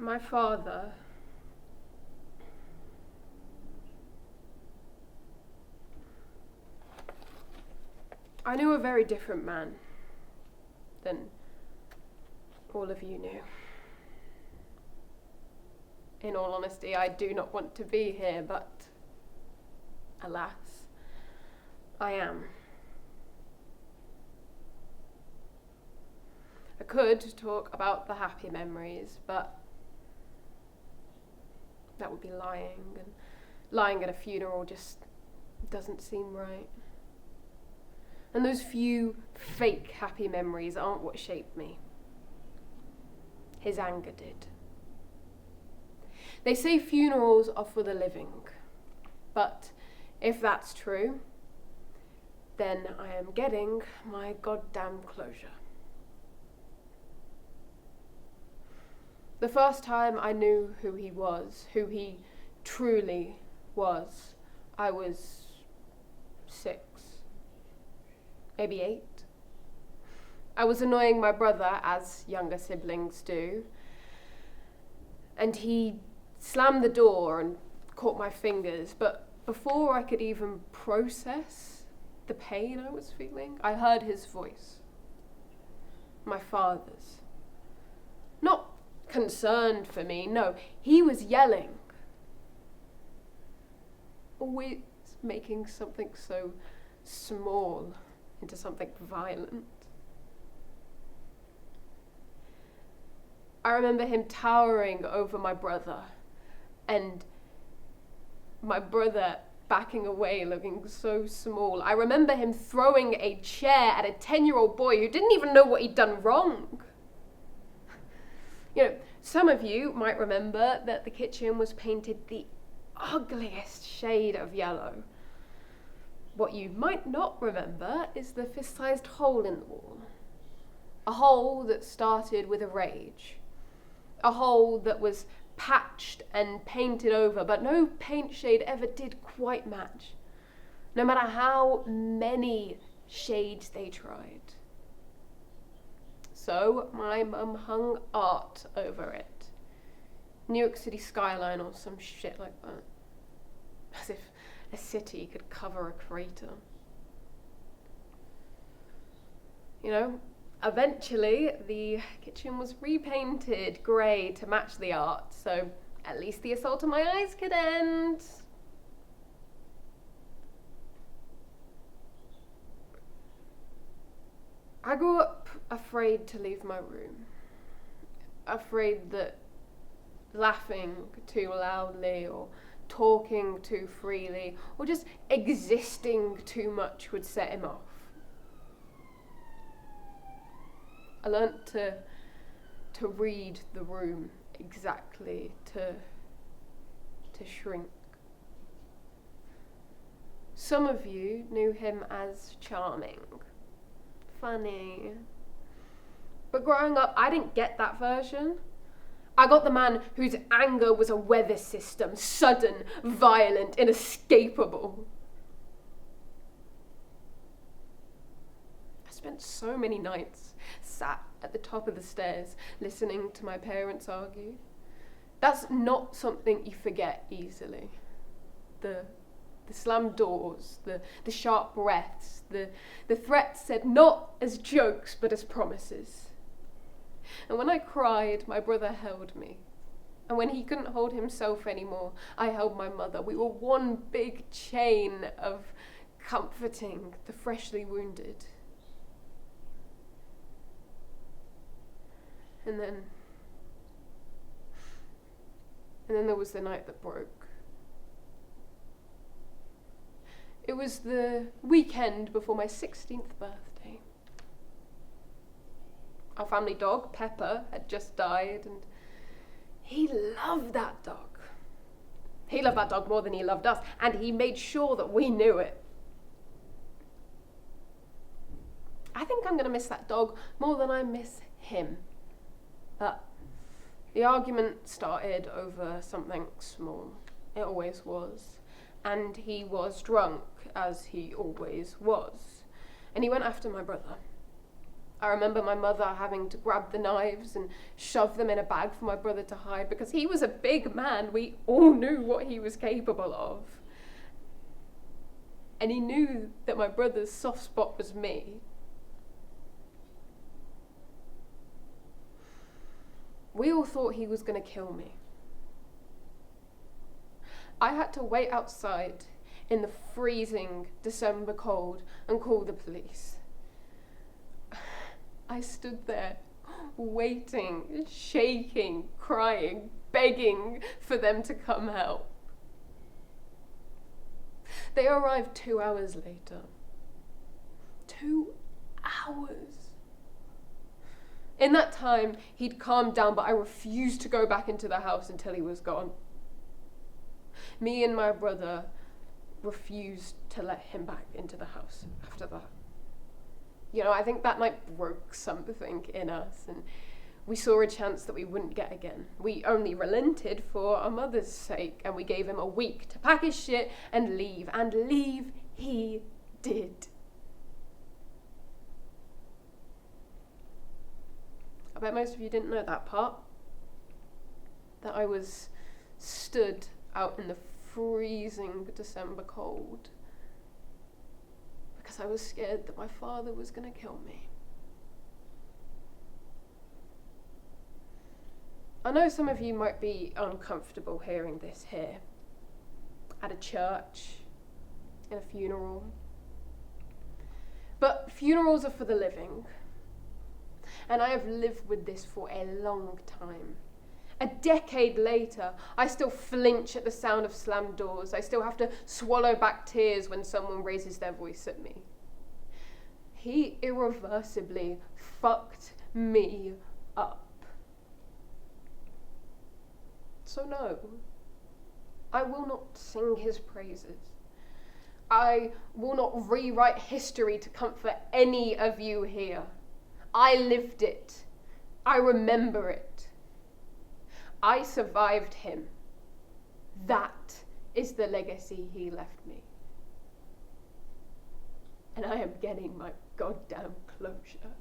My father, I knew a very different man than all of you knew. In all honesty, I do not want to be here, but alas, I am. I could talk about the happy memories, but that would be lying, and lying at a funeral just doesn't seem right. And those few fake happy memories aren't what shaped me. His anger did. They say funerals are for the living, but if that's true, then I am getting my goddamn closure. The first time I knew who he was, who he truly was, I was 6, maybe 8. I was annoying my brother, as younger siblings do, and he slammed the door and caught my fingers, but before I could even process the pain I was feeling, I heard his voice. My father's. Not concerned for me, no, he was yelling. Always making something so small into something violent. I remember him towering over my brother, and my brother backing away, looking so small. I remember him throwing a chair at a 10-year-old boy who didn't even know what he'd done wrong. You know, some of you might remember that the kitchen was painted the ugliest shade of yellow. What you might not remember is the fist-sized hole in the wall. A hole that started with a rage. A hole that was patched and painted over, but no paint shade ever did quite match, no matter how many shades they tried. So my mum hung art over it. New York City skyline or some shit like that. As if a city could cover a crater. You know, eventually the kitchen was repainted grey to match the art, so at least the assault on my eyes could end. I grew up afraid to leave my room. Afraid that laughing too loudly or talking too freely or just existing too much would set him off. I learnt to read the room exactly, to shrink. Some of you knew him as charming, funny. But growing up, I didn't get that version. I got the man whose anger was a weather system, sudden, violent, inescapable. I spent so many nights sat at the top of the stairs listening to my parents argue. That's not something you forget easily. The slammed doors, the sharp breaths, the threats said not as jokes but as promises. And when I cried, my brother held me. And when he couldn't hold himself anymore, I held my mother. We were one big chain of comforting the freshly wounded. And then there was the night that broke. It was the weekend before my 16th birthday. Our family dog, Pepper, had just died, and he loved that dog. He loved that dog more than he loved us, and he made sure that we knew it. I think I'm going to miss that dog more than I miss him. But the argument started over something small. It always was. And he was drunk, as he always was. And he went after my brother. I remember my mother having to grab the knives and shove them in a bag for my brother to hide because he was a big man. We all knew what he was capable of. And he knew that my brother's soft spot was me. We all thought he was going to kill me. I had to wait outside in the freezing December cold and call the police. I stood there waiting, shaking, crying, begging for them to come help. They arrived 2 hours later. 2 hours. In that time, he'd calmed down, but I refused to go back into the house until he was gone. Me and my brother refused to let him back into the house after that. You know, I think that night broke something in us, and we saw a chance that we wouldn't get again. We only relented for our mother's sake, and we gave him a week to pack his shit and leave he did. I bet most of you didn't know that part. That I was stood out in the freezing December cold because I was scared that my father was going to kill me. I know some of you might be uncomfortable hearing this here, at a church, in a funeral. But funerals are for the living. And I have lived with this for a long time. A decade later, I still flinch at the sound of slammed doors. I still have to swallow back tears when someone raises their voice at me. He irreversibly fucked me up. So no, I will not sing his praises. I will not rewrite history to comfort any of you here. I lived it. I remember it. I survived him. That is the legacy he left me. And I am getting my goddamn closure.